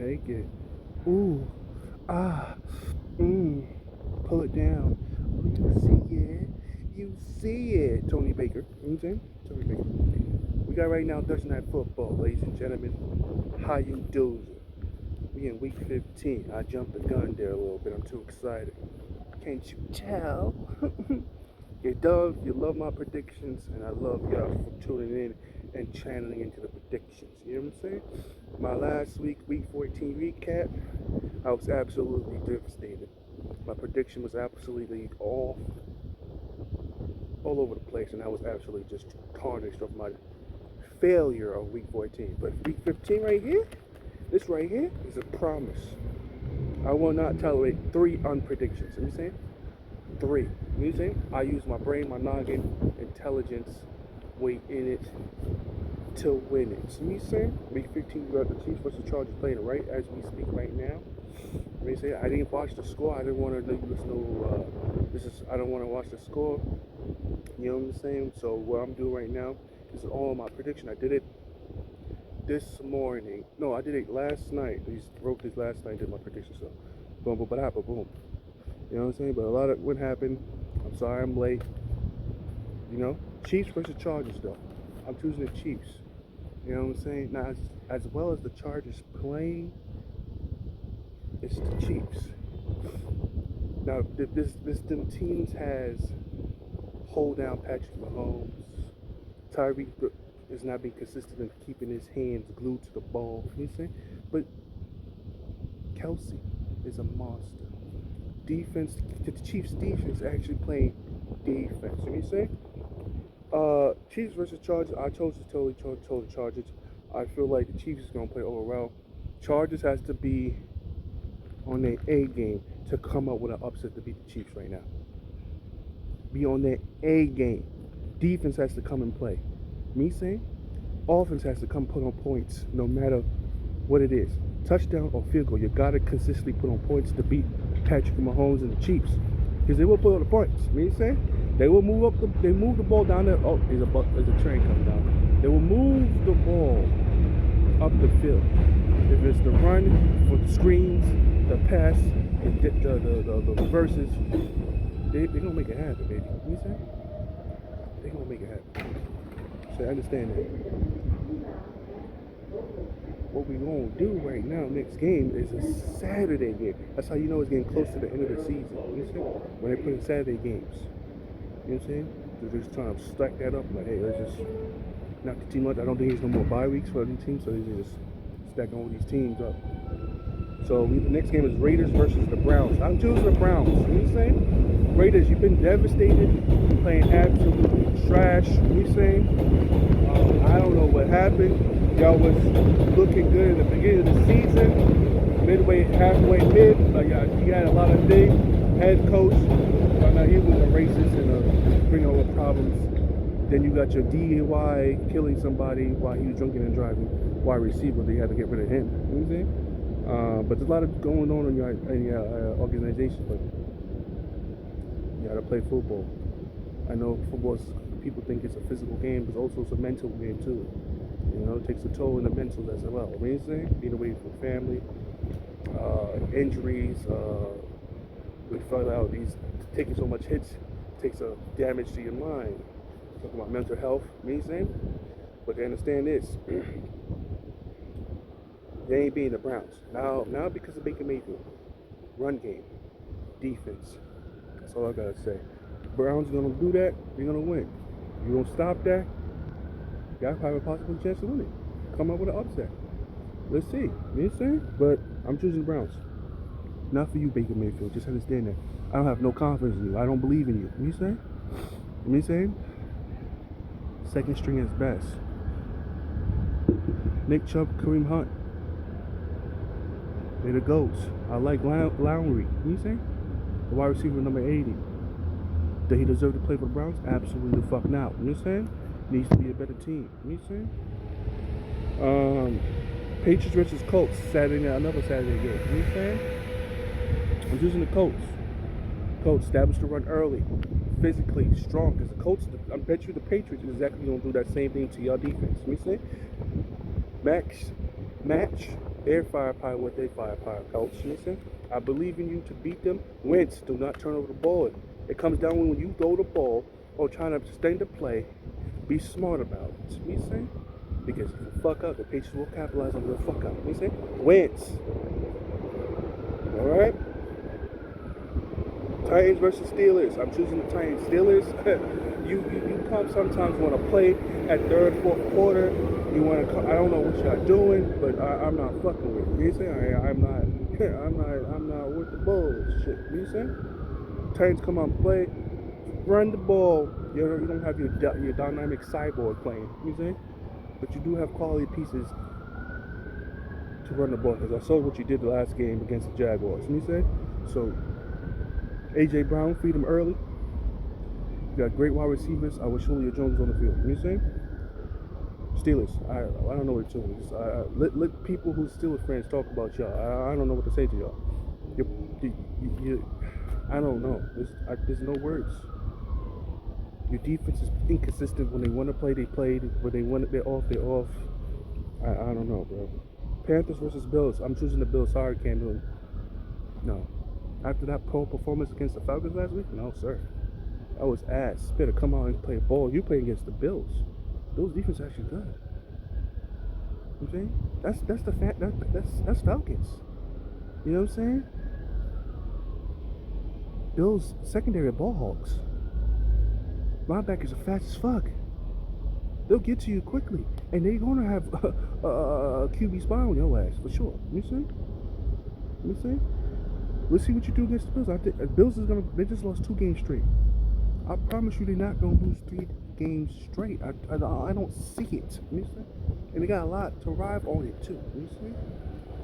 Take it. Ooh. Ah. Mmm. Pull it down. You see it. You see it. Tony Baker. You know what I'm saying? Tony Baker. We got right now Thursday Night Football, ladies and gentlemen. How you doing? We in week 15. I jumped the gun there a little bit. I'm too excited. Can't you tell? You love my predictions, and I love y'all for tuning in and channeling into the predictions. You know what I'm saying? My last week 14 recap, I was absolutely devastated. My prediction was absolutely all over the place, and I was absolutely just tarnished of my failure of week 14. But week 15 right here, this right here is a promise. I will not tolerate 3 unpredictions. You know what I'm saying? 3. You know what I'm saying? I use my brain, my noggin, intelligence, weight in it to win it. So you know what I'm saying? Week 15, we got the Chiefs versus Chargers playing right as we speak right now. You know what I'm saying? I didn't watch the score. I didn't want to listen to I don't want to watch the score. You know what I'm saying? So what I'm doing right now is all my prediction. I did it this morning. No, I did it last night. I wrote this last night, did my prediction. So boom, boom, boom, boom. You know what I'm saying? But a lot of what happened. I'm sorry I'm late. You know? Chiefs versus Chargers though. I'm choosing the Chiefs. You know what I'm saying? Now as well as the Chargers playing, it's the Chiefs. Now them teams has hold down Patrick Mahomes. Tyreek is not being consistent in keeping his hands glued to the ball. You know what I'm saying? But Kelsey is a monster. Defense, the Chiefs' defense actually playing defense. You know what I'm saying? Chiefs versus Chargers. I chose the Chargers. I feel like the Chiefs is gonna play overall. Chargers has to be on their A game to come up with an upset to beat the Chiefs right now. Be on their A game. Defense has to come and play. Me saying, offense has to come put on points no matter what it is. Touchdown or field goal. You gotta consistently put on points to beat Patrick Mahomes and the Chiefs. Because they will put on the points. You know what I'm saying? They will move the ball down there. Oh, there's a train coming down. They will move the ball up the field. If it's the run, for the screens, the pass, and the reverses, they're gonna make it happen, baby. You know what I'm saying? They're gonna make it happen. So I understand that. What we're gonna do right now, next game, is a Saturday game. That's how you know it's getting close to the end of the season. You know what I'm saying? When they put in Saturday games. You know what I'm saying? They're just trying to stack that up. Like, hey, let's just knock the team up. I don't think there's no more bye weeks for these teams, so they just stack all these teams up. So the next game is Raiders versus the Browns. I'm choosing the Browns. You know what I'm saying? Raiders, you've been devastated. You're playing absolutely trash. You know what I'm saying? I don't know what happened. Y'all was looking good in the beginning of the season. Halfway mid. You had a lot of things. Head coach. Now he was a racist and bringing all the problems. Then you got your DUI, killing somebody while he was drinking and driving. Wide receiver, they had to get rid of him. You know what I'm saying? But there's a lot of going on in your organization, but you gotta play football. I know football, people think it's a physical game, but also it's a mental game too. You know, it takes a toll in the mental as well. You know what I'm saying? Being away from family, injuries, we found out he's taking so much hits, takes a damage to your mind. Talking about mental health, you know what I'm saying? But they understand this. They ain't being the Browns. Now because of Baker Mayfield. Run game. Defense. That's all I gotta say. Browns are gonna do that, they're gonna win. You gonna stop that, you got have a possible chance to win it. Come up with an upset. Let's see. You know what I'm saying? But I'm choosing the Browns. Not for you, Baker Mayfield. Just understand that. I don't have no confidence in you. I don't believe in you. You know what I'm saying? You know what I'm saying? Second string is best. Nick Chubb, Kareem Hunt. They're the GOATs. I like Lowry. You know what I'm saying? The wide receiver number 80. Does he deserve to play for the Browns? Absolutely the fuck not. You know what I'm saying? Needs to be a better team. You know what I'm saying? Patriots versus Colts. Another Saturday game. You know what I'm saying? I'm choosing the Colts. Colts established to run early. Physically strong. Because the Colts, I bet you the Patriots is exactly going to do that same thing to your defense. You know what I'm saying? Match Their firepower, what their firepower helps. You understand? I believe in you to beat them. Wentz, do not turn over the ball. It comes down when you throw the ball or trying to sustain the play. Be smart about it. You understand? Because if you fuck up, the Patriots will capitalize on the fuck up. You understand? Wentz. All right. Titans versus Steelers. I'm choosing the Titans. Steelers. you come sometimes want to play at third, fourth quarter. You want to. I don't know what y'all doing, but I'm not fucking with you. You say I'm not. I'm not with the bullshit. You say? Titans come out and play. Run the ball. You don't have your dynamic cyborg playing. You say? But you do have quality pieces to run the ball. Because I saw what you did the last game against the Jaguars. You say? So. A.J. Brown, feed him early. You got great wide receivers. I wish Julio Jones was on the field. You know what I'm saying? Steelers. I don't know what to do. Let people who Steelers fans talk about y'all. I don't know what to say to y'all. I don't know. There's no words. Your defense is inconsistent. When they want to play, they played. When they want it, they're off. They're off. I don't know, bro. Panthers versus Bills. I'm choosing the Bills. Sorry, can't do it. No. After that poor performance against the Falcons last week, no, sir. I was ass. Better come out and play ball. You playing against the Bills. Bills defense is actually good. You know what I'm saying? That's Falcons. You know what I'm saying? Bills secondary are ball hawks. Linebackers are fast as fuck. They'll get to you quickly, and they're gonna have a QB spy on your ass for sure. You see? You see? Let's see what you do against the Bills. I think Bills is gonna. They just lost 2 games straight. I promise you, they're not gonna lose 3 games straight. I don't see it. You see? And they got a lot to ride on it too. You see?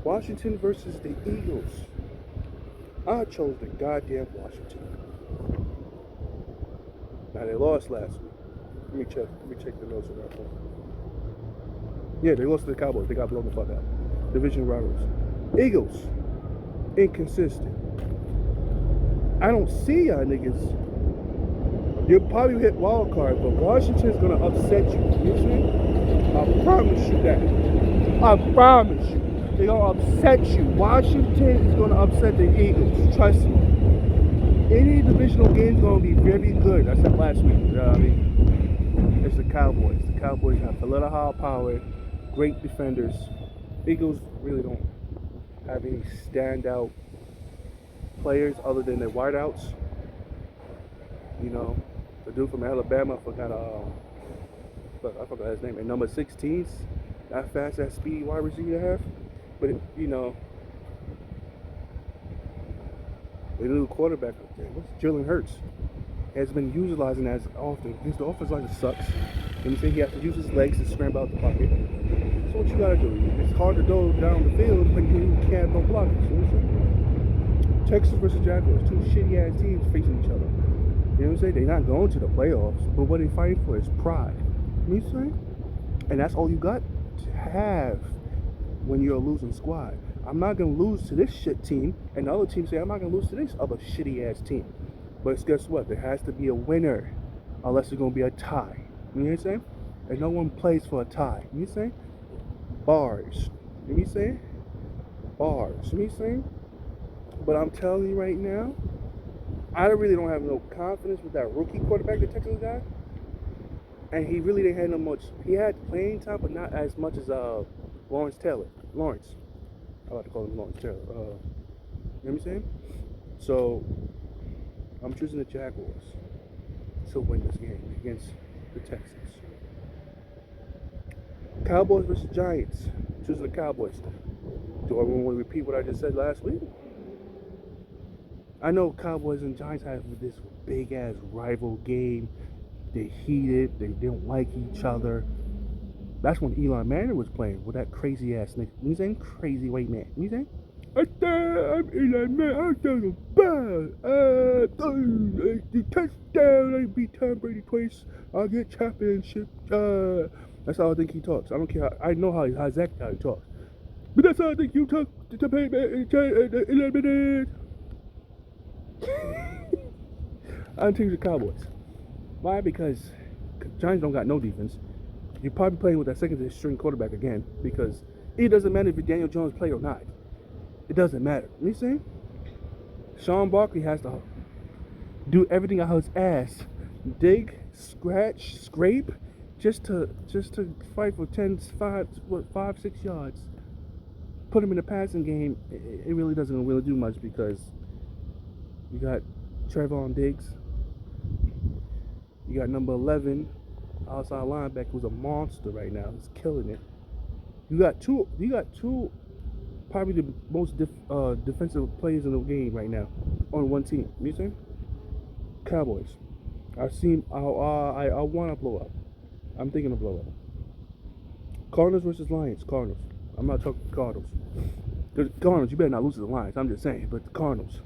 Washington versus the Eagles. I chose the goddamn Washington. Now they lost last week. Let me check the notes on that one. Yeah, they lost to the Cowboys. They got blown the fuck out. Division rivals. Eagles. Inconsistent. I don't see y'all niggas. You'll probably hit wild card, but Washington's gonna upset you. You see? I promise you that. I promise you. They're gonna upset you. Washington is gonna upset the Eagles. Trust me. Any divisional game is gonna be very good. I said last week. You know what I mean? It's the Cowboys. The Cowboys have a lot of high power, great defenders. Eagles really don't have any standout players other than their wideouts. You know, the dude from Alabama, I forgot his name. And number 16's that fast, that speedy wide receiver they have. But you know, the new quarterback, Jalen Hurts, has been utilizing as often. Because the offensive line sucks. And you think he has to use his legs to scramble out the pocket. So what you gotta do? It's hard to go down the field when you can't no blockers. You know what I'm saying? Texas versus Jaguars, 2 shitty ass teams facing each other. You know what I'm saying? They're not going to the playoffs, but what they're fighting for is pride. You know what I'm saying? And that's all you got to have when you're a losing squad. I'm not gonna lose to this shit team, and the other team say I'm not gonna lose to this other shitty ass team. But guess what? There has to be a winner, unless it's gonna be a tie. You know what I'm saying? And no one plays for a tie. You know what I'm saying? Bars. You know what I'm saying? Bars. You know what I'm saying? But I'm telling you right now, I really don't have no confidence with that rookie quarterback the Texans got. And he really didn't have no much. He had playing time, but not as much as Lawrence Taylor. Lawrence. I like to call him Lawrence Taylor. You know what I'm saying? So, I'm choosing the Jaguars to win this game against the Texans. Cowboys versus Giants. Choosing the Cowboys. Do I want to repeat what I just said last week? I know Cowboys and Giants have this big ass rival game. They heated. They didn't like each other. That's when Eli Manning was playing with that crazy ass nigga. You saying crazy white man? You saying? I'm Eli Manning. I'm talking about the touchdown. I beat Tom Brady twice. I'll get championship. That's how I think he talks. I don't care. I know how exactly how he talks. But that's how I think you talk to pay Eli Manning. I'm taking the Cowboys. Why? Because Giants don't got no defense. You're probably playing with that second string quarterback again because It doesn't matter if Daniel Jones play or not. It doesn't matter. You know what I'm saying? Sean Barkley has to do everything out his ass. Dig, scratch, scrape, just to fight for 5, 6 yards. Put him in the passing game, it really doesn't really do much because you got Trevon Diggs. You got number 11 outside linebacker who's a monster right now. He's killing it. You got two probably the most defensive players in the game right now on one team. You know what I'm saying? Cowboys. I want to blow up. I'm thinking of blow up. Cardinals versus Lions. Cardinals. I'm not talking Cardinals. The Cardinals, you better not lose to the Lions. I'm just saying. But the Cardinals.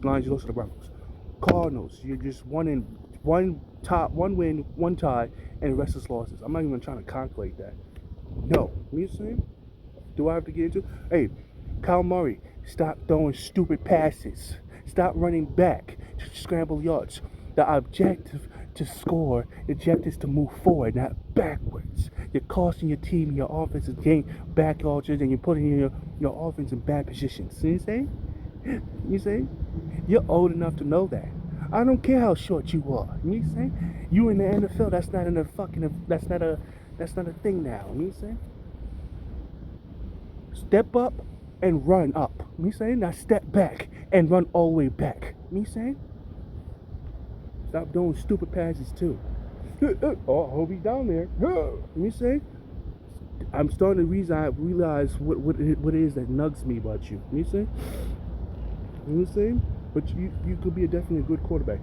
Lions, you lost to the Broncos. Cardinals, you're just one win, one tie, and the rest is losses. I'm not even trying to calculate that. No. You know what I'm saying? Do I have to get into? Hey, Kyle Murray, stop throwing stupid passes. Stop running back to scramble yards. The objective to score, the objective is to move forward, not backwards. You're costing your team, your offense, gain back yards, and you're putting your offense in bad positions. See what I'm saying? You see? You're old enough to know that. I don't care how short you are. You know what I'm saying? You in the NFL, that's not a thing now. You know what I'm saying? Step up and run up. You know what I'm saying? Now step back and run all the way back. You know what I'm saying? Stop doing stupid passes too. Oh, I'll be down there. You know what I'm saying? I'm starting to realize what it is that nugs me about you. You know what I'm saying? You know what I'm saying? But you could be definitely a good quarterback.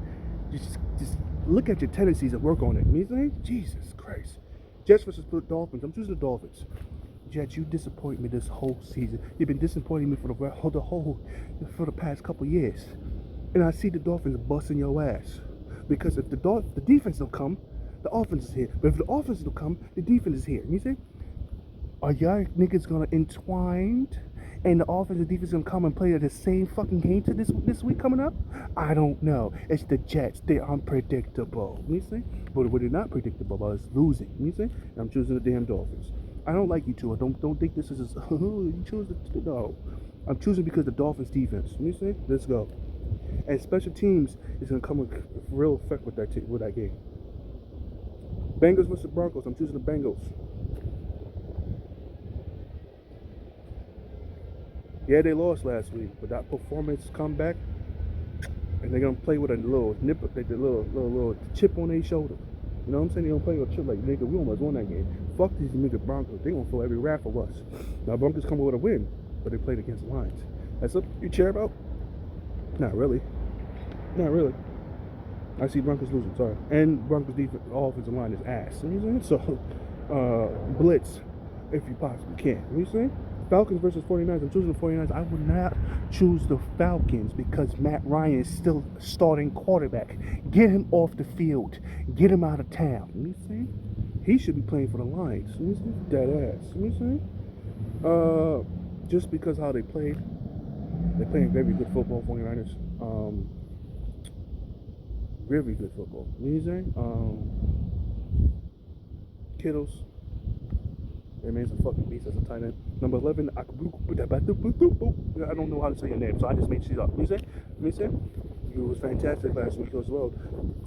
Just look at your tendencies and work on it. You know what I'm saying? Jesus Christ. Jets versus Dolphins. I'm choosing the Dolphins. Jets, you disappoint me this whole season. You've been disappointing me for the past couple years. And I see the Dolphins busting your ass. Because if the defense don't come, the offense is here. But if the offense don't come, the defense is here. You know what I'm saying? Are y'all niggas gonna entwine and the offense and defense gonna come and play the same fucking game to this week coming up? I don't know. It's the Jets. They're unpredictable. You know what I'm saying? But what they're not predictable about is losing. You know what I'm saying? I'm choosing the damn Dolphins. I don't like you two. I don't think this is you choose no. I'm choosing because the Dolphins defense. You know what I'm saying? Let's go. And special teams is gonna come with real effect with that game. Bengals versus Broncos. I'm choosing the Bengals. Yeah, they lost last week, but that performance come back, and they're gonna play with a little little chip on their shoulder. You know what I'm saying? They gonna play with a chip like, nigga, we almost won that game. Fuck these nigga Broncos. They gonna throw every rap of us. Now Broncos come with a win, but they played against the Lions. That's what you cheer about? Not really. Not really. I see Broncos losing. Sorry. And Broncos defense, offensive line is ass. You know what I'm saying? So, blitz if you possibly can. You know what I'm saying? Falcons versus 49ers. I'm choosing the 49ers. I would not choose the Falcons because Matt Ryan is still starting quarterback. Get him off the field. Get him out of town. You know what I'm saying? He should be playing for the Lions. You know what I'm saying? Dead ass. You know what I'm saying? Just because how they played. They're playing very good football, 49ers. Very good football. You know what I'm saying? Kittles. That man's a fucking beast as a tight end. Number 11, I don't know how to say your name, so I just made shit up. You know what I'm saying? He was fantastic last week as well.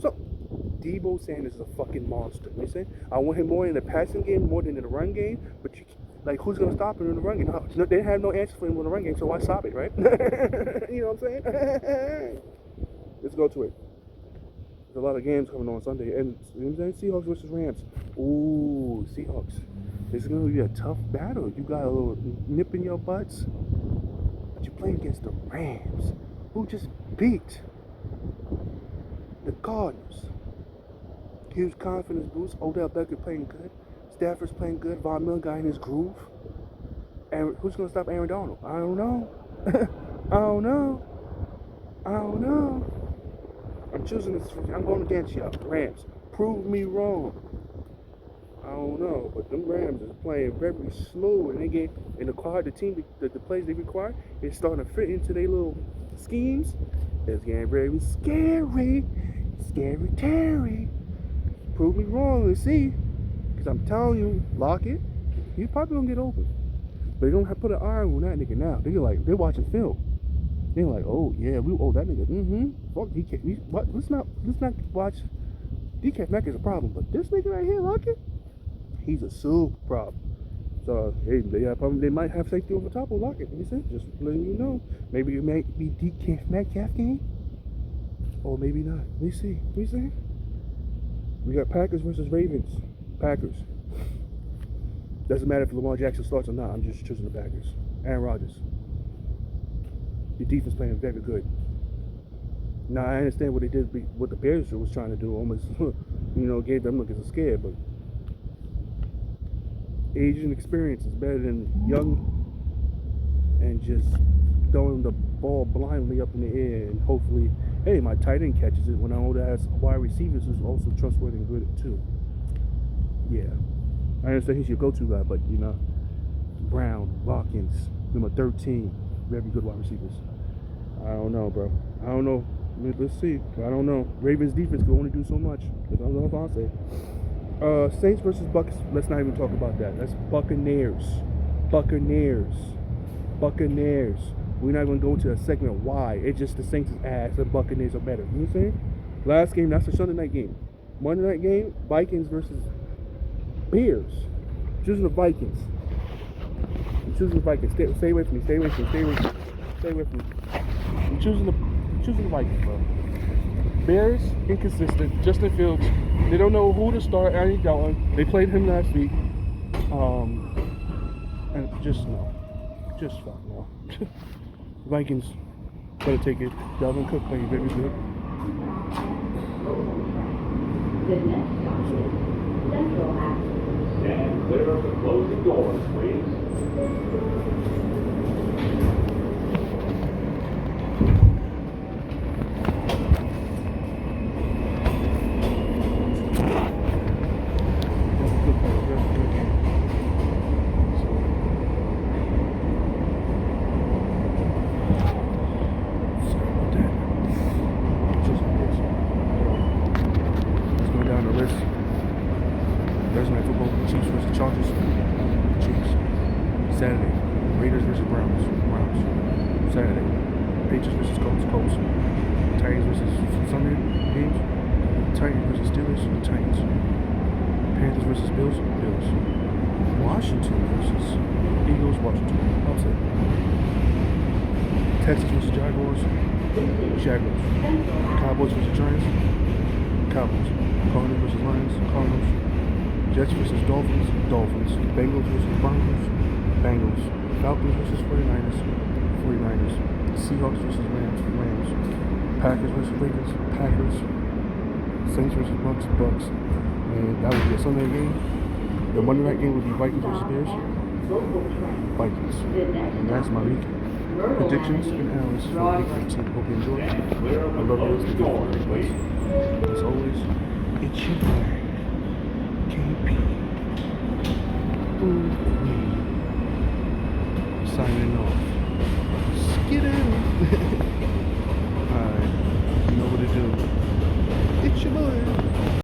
So, Debo Sanders is a fucking monster. You know what I'm saying? I want him more in the passing game, more than in the run game, but who's going to stop him in the run game? No, they have no answer for him in the run game, so why stop it, right? You know what I'm saying? Let's go to it. There's a lot of games coming on Sunday. And you know what I'm saying? Seahawks versus Rams. Ooh, Seahawks. It's going to be a tough battle. You got a little nip in your butts. But you're playing against the Rams, who just beat the Cardinals. Huge confidence boost. Odell Beckham playing good. Stafford's playing good. Von Miller got in his groove. And who's going to stop Aaron Donald? I don't know. I don't know. I'm choosing this. I'm going against y'all. Rams. Prove me wrong. I don't know, but them Rams is playing very smooth, and the team, the plays they require, is starting to fit into their little schemes. It's getting very scary, Terry. Prove me wrong and see, because I'm telling you, lock it. He's probably gonna get open. But they don't have to put an iron on that nigga now. They're watching film. They're like, oh yeah, that nigga. Fuck, he can't. What? Let's not watch. DK Metcalf is a problem, but this nigga right here, Lockett, he's a super problem. So hey, they might have safety over top of Lockett. You see, just letting you know. Maybe it may be DK Metcalf game, or maybe not. We see. We got Packers versus Ravens. Packers. Doesn't matter if Lamar Jackson starts or not. I'm just choosing the Packers. Aaron Rodgers. Your defense playing very good. Now I understand what they did, what the Bears was trying to do, almost, gave them look as a scare. But age and experience is better than young and just throwing the ball blindly up in the air and hopefully, hey, my tight end catches it when I know that has wide receivers who's also trustworthy and good too. Yeah. I understand he's your go-to guy, but Brown, Watkins, number 13, very good wide receivers. I don't know, bro. I don't know. Let's see. I don't know. Ravens defense can only do so much. That's all I'll say. Saints versus Bucks. Let's not even talk about that. That's Buccaneers. We're not even going to a segment of why. It's just the Saints' ass and Buccaneers are better. You know what I'm saying? Last game, that's the Sunday night game. Monday night game, Vikings versus Bears. Choosing the Vikings. I'm choosing the Vikings. Stay away from me. I'm choosing the Vikings, bro. Bears, inconsistent. Justin Fields, they don't know who to start. Andy Dalton, they played him last week. And just fuck no. Vikings, better take it. Dalvin Cook playing very good. Stand clear of the closing doors, please. Thursday night football, Chiefs versus Chargers. Chiefs. Saturday, Raiders versus Browns. Saturday, Patriots versus Colts. Titans versus Sunday games. Titans versus Steelers. Titans. Panthers versus Bills. Washington versus Eagles. Washington. Upset. Texas versus Jaguars. Cowboys versus Giants. Cowboys. Cardinals versus Lions. Cardinals. Jets versus Dolphins. Bengals versus Bengals. Falcons versus 49ers. Seahawks versus Rams. Packers versus Ravens. Saints versus Bucks. And that would be a Sunday game. The Monday night game would be Vikings versus Bears. Vikings. And that's my week. Predictions and analysis for week 15. Hope you enjoy. I love you. It's a good place. As always, it's your boy, KP. Signing off. Skedaddle. Alright, you know what to do. It's your boy.